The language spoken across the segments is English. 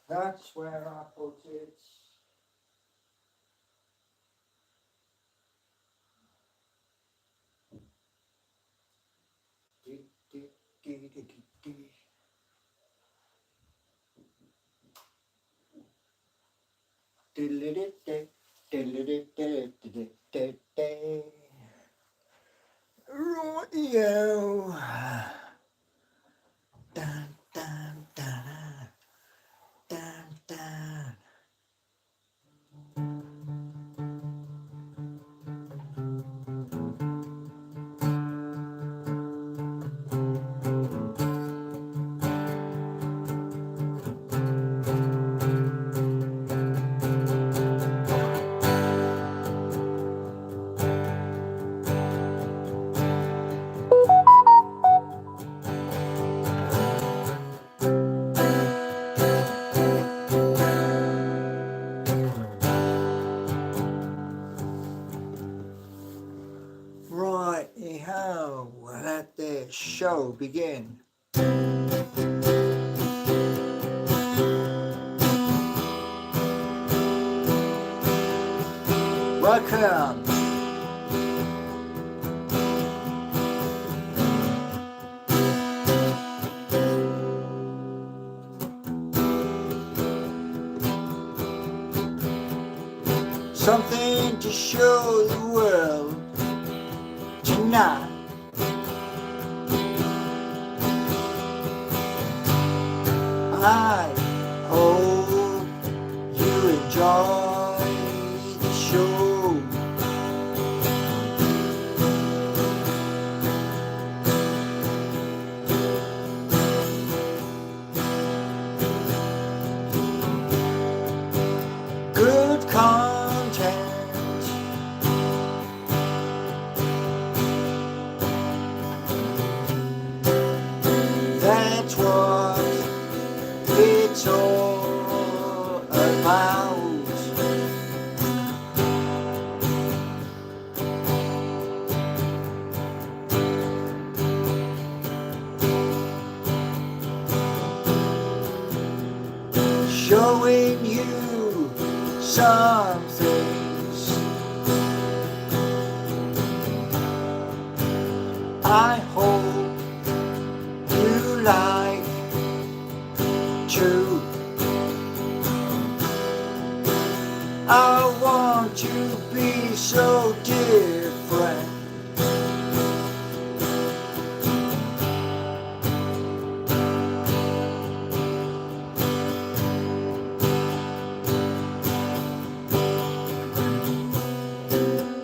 That's where I put it. Dee, dee, dee, dee, dee, dee. Diddle-dee-dee, diddle-dee-dee, diddle-dee-dee. Rightio. Dun, dun, dun, dun, dun. Righty-ho, let the show begin. Welcome. Something to show the world tonight. I hope you enjoy the show. Good content, that's what it's all about. Showing you some things I hope you like too. I want to be so different.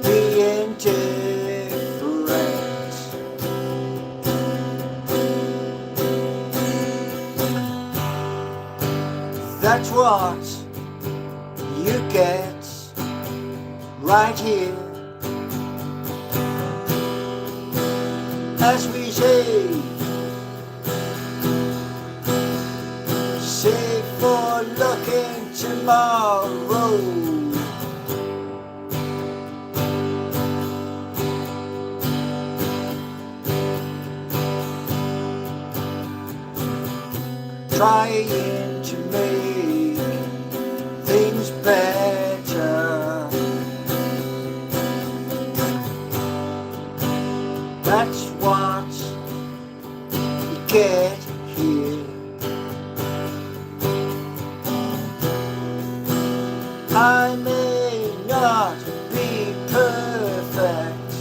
Being different. That's what you get right here. As we say, save for looking tomorrow. Trying to make things better. That's what you get here. I may not be perfect,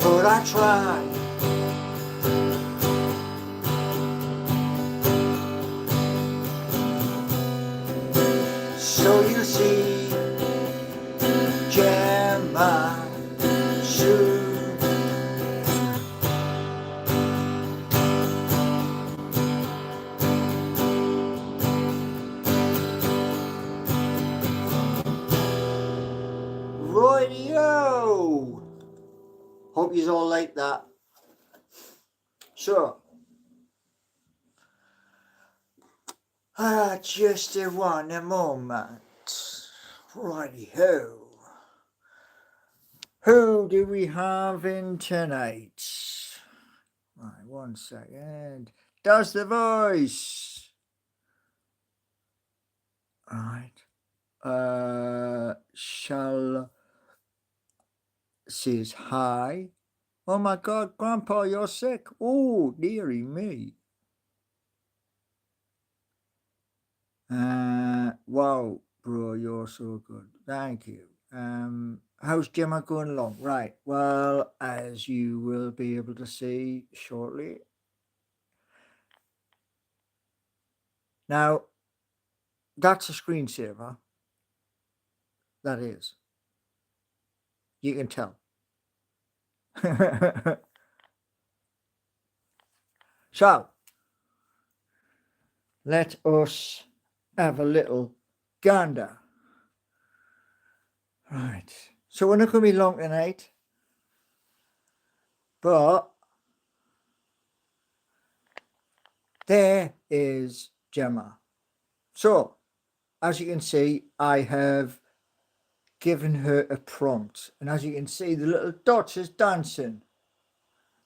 but I try. So you see, Gemma, soon. Rightio! Hope you all like that. So, just one moment. Righty-ho. Who do we have in tonight? Right, 1 second. Does the voice. Right. Shall says hi. Oh my God, Grandpa, you're sick. Oh, dearie me. Wow, bro, you're so good. Thank you. How's Gemma going along? Right. Well, as you will be able to see shortly. Now, that's a screensaver. That is. You can tell. So, let us have a little gander. Right. So we're not going to be long tonight. But there is Gemma. So, as you can see, I have given her a prompt. And as you can see, the little dots is dancing.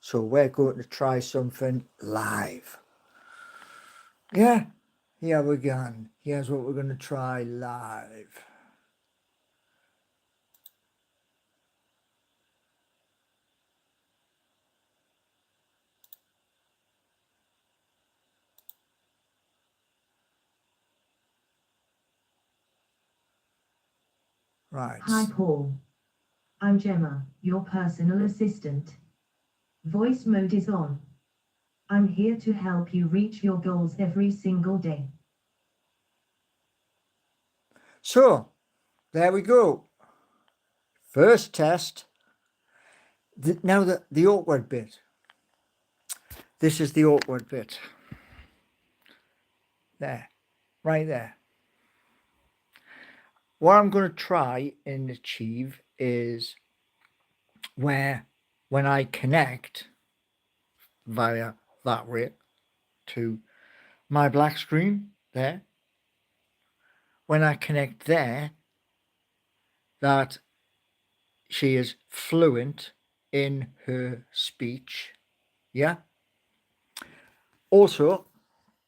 So we're going to try something live. Yeah, here we go. Here's what we're going to try live. Right. Hi, Paul. I'm Gemma, your personal assistant. Voice mode is on. I'm here to help you reach your goals every single day. So, there we go. First test. Now the awkward bit. This is the awkward bit. There. Right there. What I'm going to try and achieve is where when I connect via that way to my black screen there, when I connect there, that she is fluent in her speech. Yeah. Also,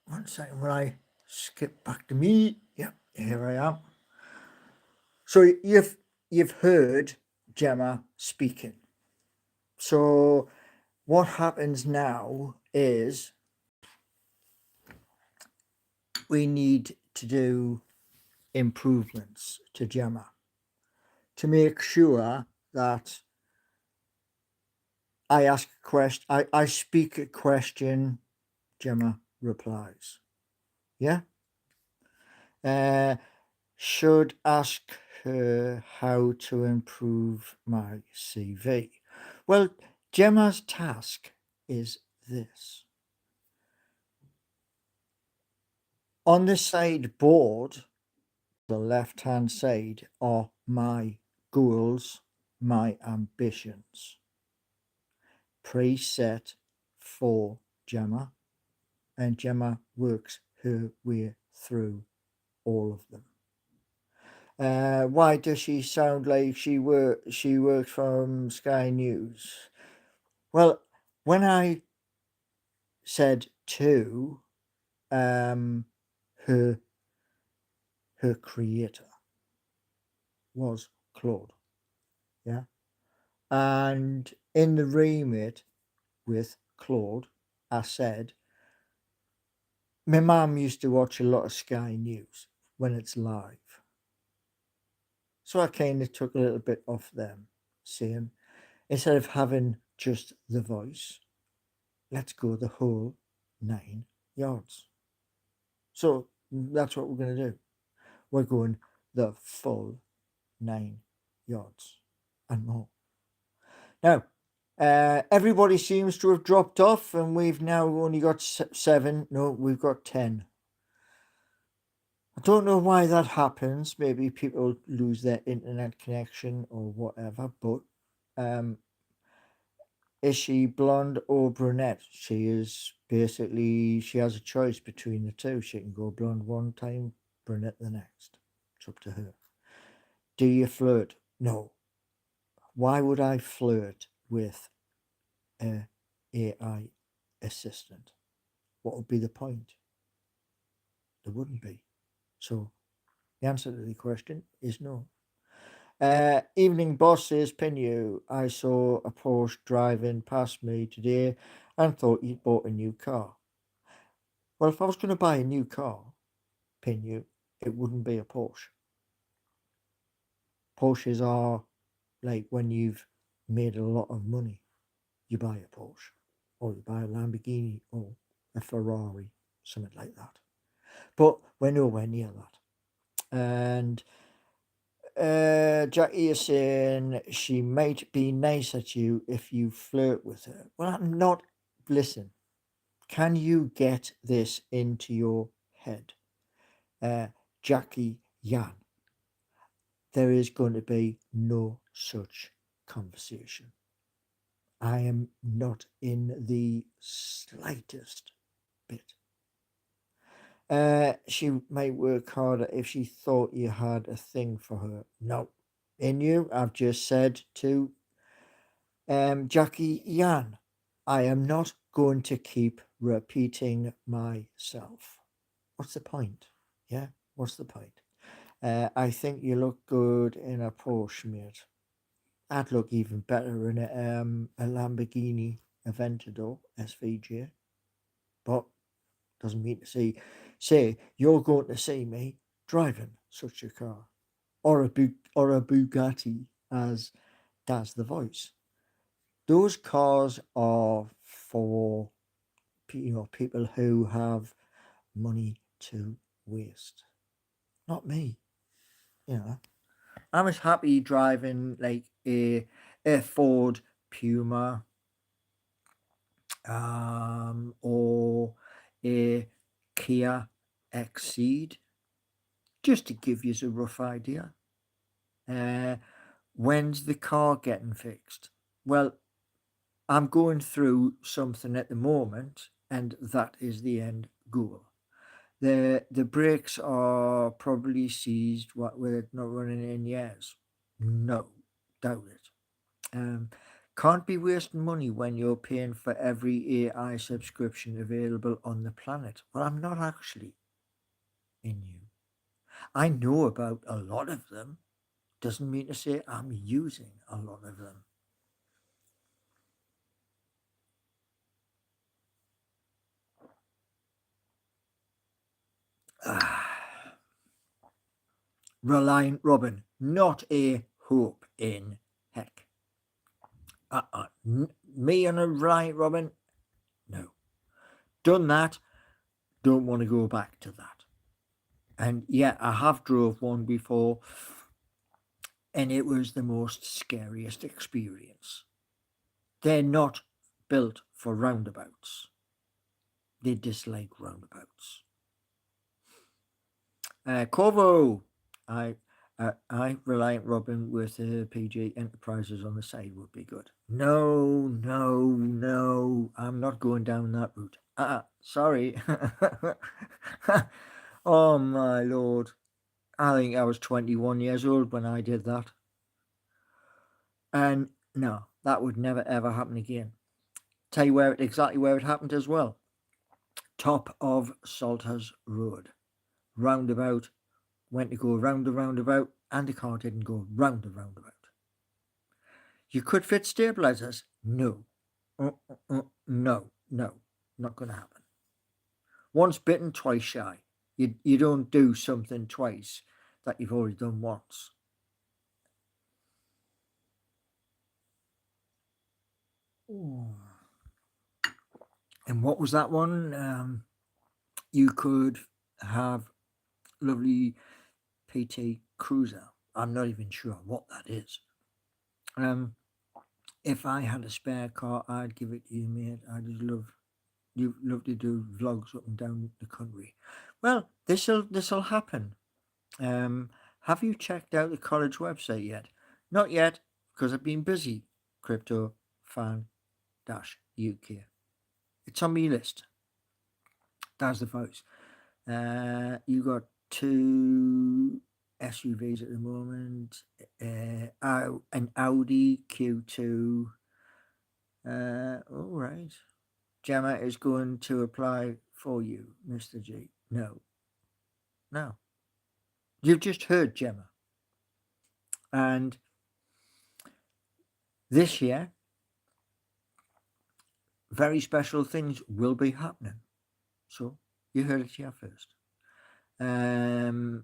1 second, when I skip back to me, yeah, here I am. So you've heard Gemma speaking. So what happens now is we need to do improvements to Gemma to make sure that I ask a question, I speak a question, Gemma replies. Yeah? Should ask her how to improve my CV. Well, Gemma's task is this. On the sideboard, the left hand side are my goals, my ambitions. Preset for Gemma, and Gemma works her way through all of them. Why does she sound like she works from Sky News? Well, when I said to her creator was Claude, yeah, and in the remit with Claude, I said my mum used to watch a lot of Sky News when it's live. So I kind of took a little bit off them, saying, instead of having just the voice, let's go the whole 9 yards. So that's what we're going to do. We're going the full 9 yards and more. Now, everybody seems to have dropped off, and we've now only got 7. No, we've got 10. I don't know why that happens. Maybe people lose their internet connection or whatever, but is she blonde or brunette? She is basically, she has a choice between the two. She can go blonde one time, brunette the next. It's up to her. Do you flirt? No. Why would I flirt with a AI assistant? what would be the point? There wouldn't be. So the answer to the question is no. Evening boss says, Pinu, I saw a Porsche driving past me today and thought you'd bought a new car. Well, if I was going to buy a new car, Pinu, it wouldn't be a Porsche. Porsches are like when you've made a lot of money, you buy a Porsche, or you buy a Lamborghini, or a Ferrari, something like that. But we're nowhere near that. And Jackie is saying she might be nice at you if you flirt with her. Well, I'm not. Listen, can you get this into your head? Uh, Jackie Yan, there is going to be no such conversation. I am not in the slightest bit. She might work harder if she thought you had a thing for her. No. In you, I've just said to Jackie Yan, I am not going to keep repeating myself. What's the point? Yeah, what's the point? I think you look good in a Porsche, mate. I'd look even better in a Lamborghini Aventador SVJ. But doesn't mean to say you're going to see me driving such a car, or a Bugatti, as does the voice. Those cars are for people who have money to waste. Not me. You know, I'm as happy driving like a Ford Puma, or a Kia Exceed, just to give you a rough idea. Uh, when's the car getting fixed? Well, I'm going through something at the moment, and that is the end goal. The brakes are probably seized, what, with it not running in years. No, doubt it. Um, can't be wasting money when you're paying for every AI subscription available on the planet. Well, I'm not actually in you. I know about a lot of them. Doesn't mean to say I'm using a lot of them. Reliant Robin, not a hope in heck. Me and a Reliant Robin? No. Done that, don't want to go back to that. And yeah, I have drove one before, and it was the most scariest experience. They're not built for roundabouts. They dislike roundabouts. Corvo, I, I Reliant Robin with PG Enterprises on the side would be good. No, no, no, I'm not going down that route. Sorry. Oh my lord. I think I was 21 years old when I did that. And no, that would never ever happen again. Tell you exactly where it happened as well. Top of Salters Road. Roundabout. Went to go round the roundabout, and the car didn't go round the roundabout. You could fit stabilizers. No. No, no, not going to happen. Once bitten, twice shy. You don't do something twice that you've already done once. And what was that one? You could have lovely PT Cruiser. I'm not even sure what that is. If I had a spare car, I'd give it to you, mate. I just love to do vlogs up and down the country. Well, this'll happen. Have you checked out the college website yet? Not yet, because I've been busy. Crypto Fan UK. It's on my list. That's the voice. You got two SUVs at the moment. An Audi Q2. All right. Gemma is going to apply for you, Mr. G. No, no. You've just heard Gemma. And this year, very special things will be happening. So you heard it here first. Um,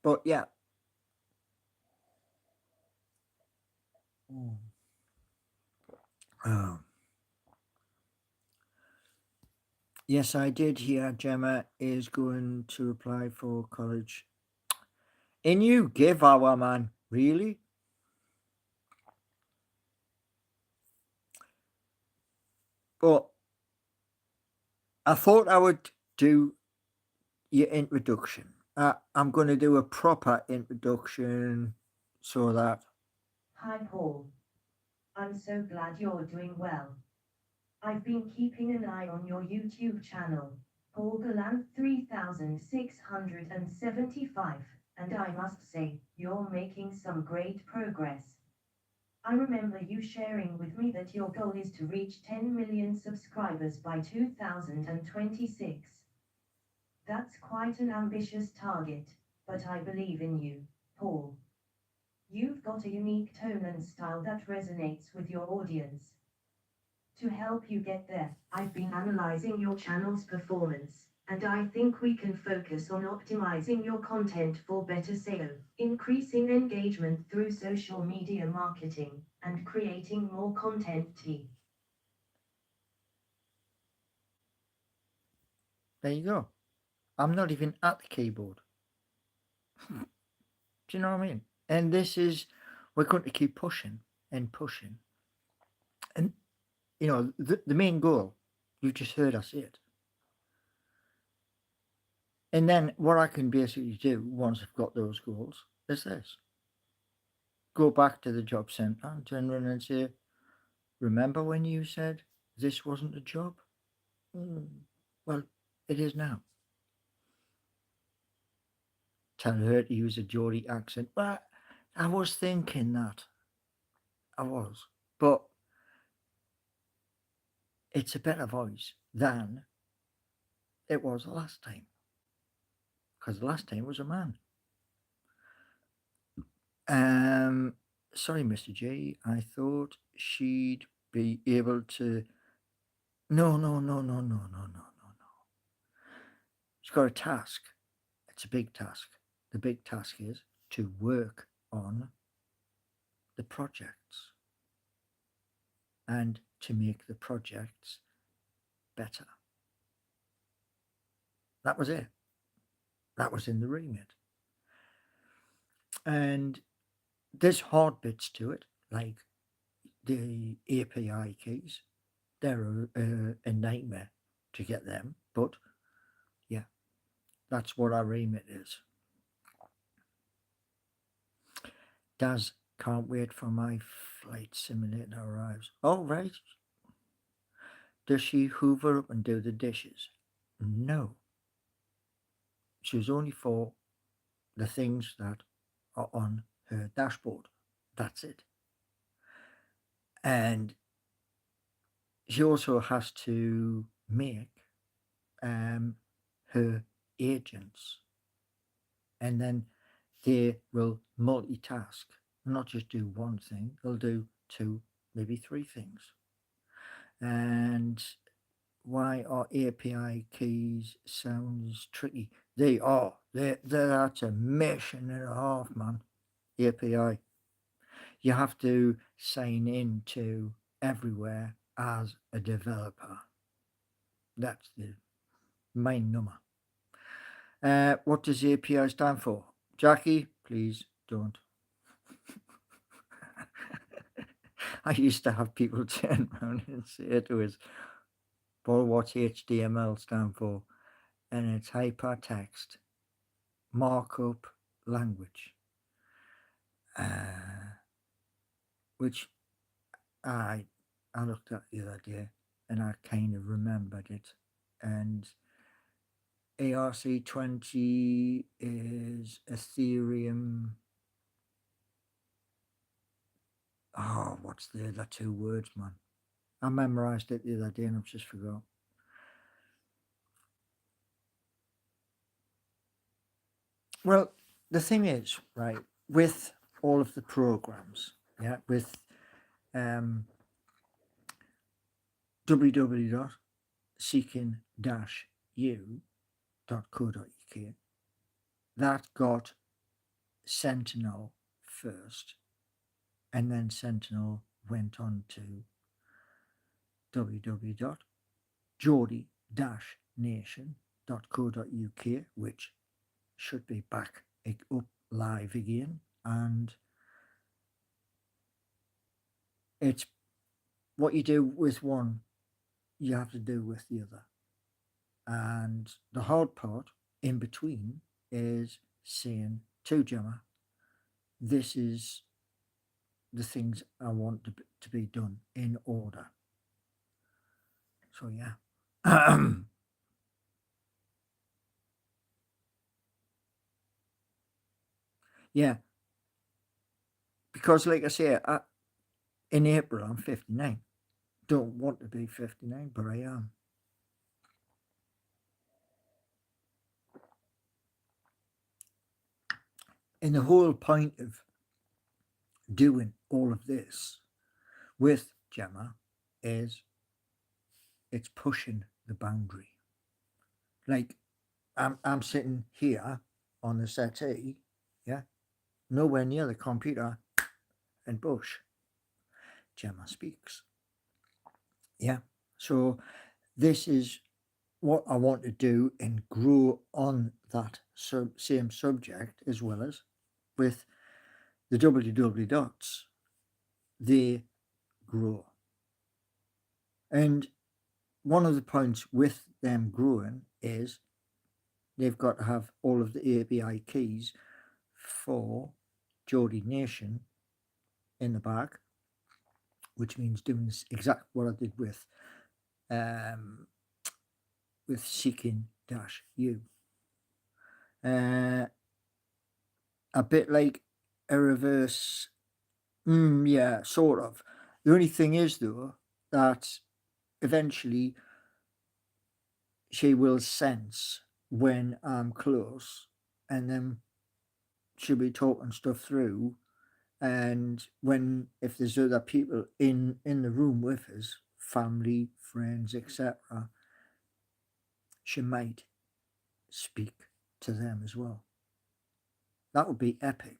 but yeah. Um, yes, I did hear Gemma is going to apply for college. And you give our man, really? But I thought I would do your introduction. I'm going to do a proper introduction so that. Hi, Paul. I'm so glad you're doing well. I've been keeping an eye on your YouTube channel, Paul Gallant 3675, and I must say, you're making some great progress. I remember you sharing with me that your goal is to reach 10 million subscribers by 2026. That's quite an ambitious target, but I believe in you, Paul. You've got a unique tone and style that resonates with your audience. To help you get there, I've been analyzing your channel's performance, and I think we can focus on optimizing your content for better SEO, increasing engagement through social media marketing, and creating more content. There you go. I'm not even at the keyboard. Do you know what I mean? And this is, we're going to keep pushing and pushing. And, the main goal, you just heard us say it. And then what I can basically do once I've got those goals is this: go back to the job centre and turn around and say, remember when you said this wasn't a job? Mm, well, it is now. Tell her to use a Geordie accent. But I was thinking that. I was. But it's a better voice than it was the last time. Because the last time it was a man. Um, Sorry, Mr. J. I thought she'd be able to. No, no, no, no, no, no, no, no, no. She's got a task. It's a big task. The big task is to work on the projects and to make the projects better. That was it. That was in the remit. And there's hard bits to it, like the API keys. They're a nightmare to get them, but yeah, that's what our remit is. Daz can't wait for my flight simulator arrives. Oh, right. Does she hoover up and do the dishes? No. She was only for the things that are on her dashboard. That's it. And she also has to make her agents, and then they will multitask, not just do one thing, they'll do two, maybe three things. And why are API keys sounds tricky? They are. That's a mission and a half, man. API. You have to sign in to everywhere as a developer. That's the main number. What does API stand for? Jackie, please don't. I used to have people turn around and say to us, Paul, what's HTML stand for? And it's hypertext markup language, which I I looked at the other day and I kind of remembered it. And ARC20 is Ethereum. Oh, what's the two words, man? I memorised it the other day and I've just forgot. Well, the thing is, right, with all of the programs, yeah, with um, www.seeking-u.co.uk, that got Sentinel first, and then Sentinel went on to www.geordie-nation.co.uk, which should be back up live again. And it's what you do with one, you have to do with the other. And the hard part in between is saying to Gemma, this is the things I want to be done in order. So, yeah. Yeah, because like I say, in April I'm 59. Don't want to be 59, but I am. And the whole point of doing all of this with Gemma is it's pushing the boundary. Like I'm sitting here on the settee, yeah, nowhere near the computer, and Bush. Gemma speaks. Yeah. So this is what I want to do and grow on that same subject as well as with the WW dots. They grow. And one of the points with them growing is they've got to have all of the API keys for Geordie Nation in the back, which means doing this exact what I did um, with seeking dash u. Uh, a bit like a reverse, yeah, sort of. The only thing is though that eventually she will sense when I'm close, and then she'll be talking stuff through. And when if there's other people in the room with us, family, friends, etc., she might speak to them as well. That would be epic.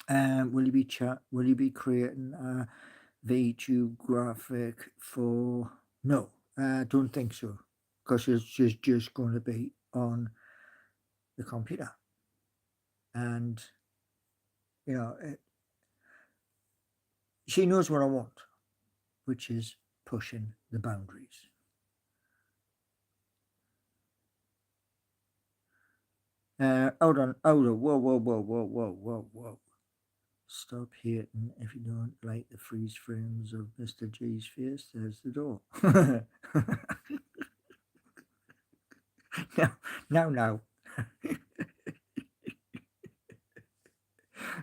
Will you be Will you be creating a VTube graphic for? No, I don't think so, because it's just going to be on the computer, and you know she knows what I want, which is pushing the boundaries. Hold on, whoa. Stop hating if you don't like the freeze frames of Mr. G's face. There's the door. no, no.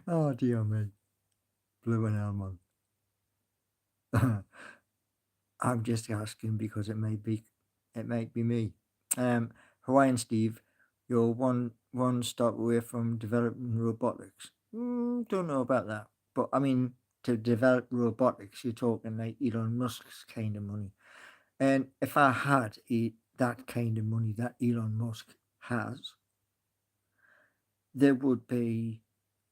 Oh dear me, blue and almond. I'm just asking because it might be me. Hawaiian Steve, you're one stop away from developing robotics. Don't know about that, but I mean, to develop robotics, you're talking like Elon Musk's kind of money. And if I had that kind of money that Elon Musk has, there would be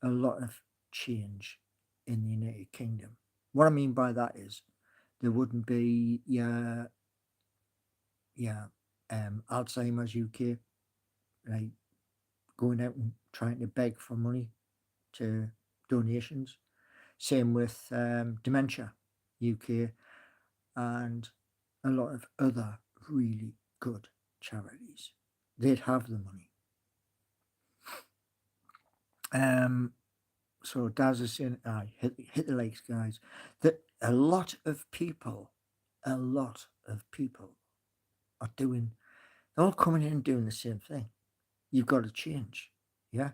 a lot of change in the United Kingdom. What I mean by that is there wouldn't be Alzheimer's UK, like going out and trying to beg for money to donations. Same with Dementia UK and a lot of other really good charities. They'd have the money. So Daz is saying, hit the likes, guys. That a lot of people are doing, they're all coming in and doing the same thing. You've got to change. Yeah.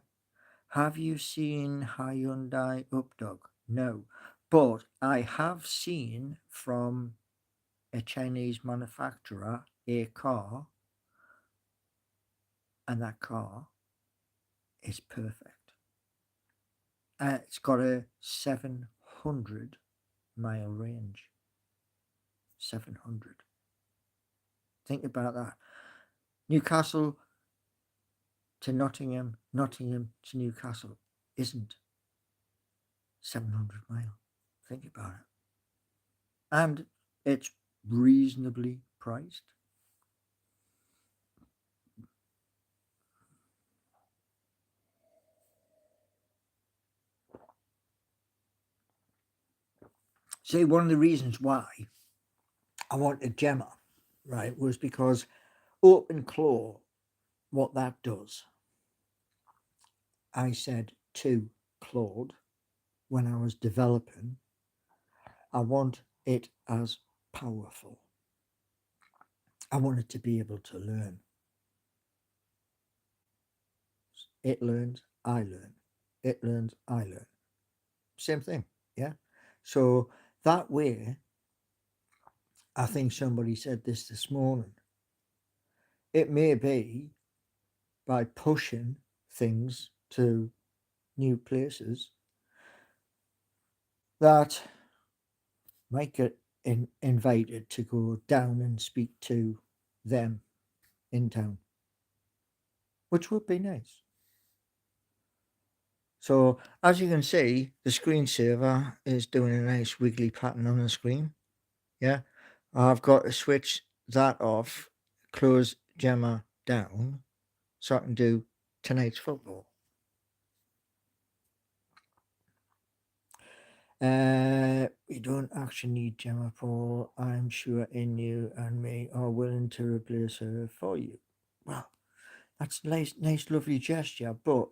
Have you seen Hyundai Updog? No. But I have seen from a Chinese manufacturer a car, and that car is perfect. It's got a 700-mile range. 700. Think about that. Newcastle to Nottingham, Nottingham to Newcastle isn't 700 miles. Think about it. And it's reasonably priced. See, one of the reasons why I wanted Gemma, right, was because open claw, what that does, I said to Claude when I was developing, I want it as powerful. I want it to be able to learn. It learns, I learn. It learns, I learn. Same thing, yeah? So that way, I think somebody said this morning, it may be by pushing things to new places that might get invited to go down and speak to them in town, which would be nice. So as you can see, the screensaver is doing a nice wiggly pattern on the screen. Yeah, I've got to switch that off, close Gemma down, so I can do tonight's football. We don't actually need Gemma, Paul. I'm sure in you and me are willing to replace her for you. Well, that's nice, lovely gesture, but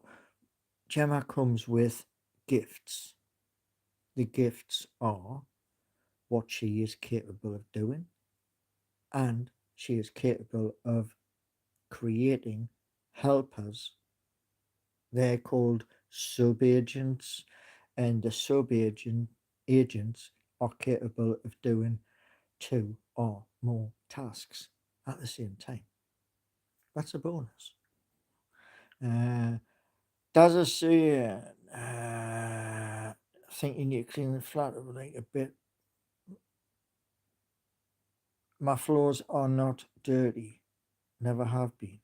Gemma comes with gifts. The gifts are what she is capable of doing, and she is capable of creating helpers. They're called sub-agents, and the sub-agents are capable of doing 2 or more tasks at the same time. That's a bonus. Does it say, think you need to clean the flat up like a bit? My floors are not dirty, never have been.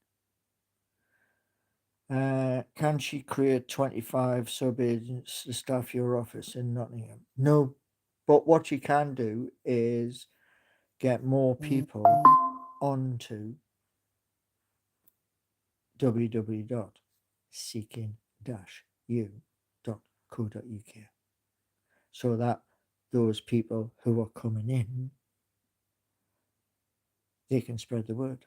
Can she create 25 sub-agents to staff your office in Nottingham? No, but what she can do is get more people onto www.seeking-u.co.uk so that those people who are coming in, they can spread the word.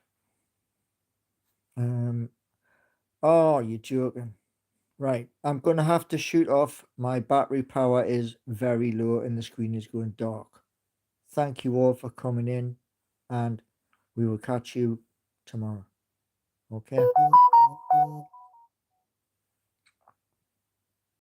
Oh, you're joking. Right, I'm going to have to shoot off. My battery power is very low and the screen is going dark. Thank you all for coming in, and we will catch you tomorrow. Okay?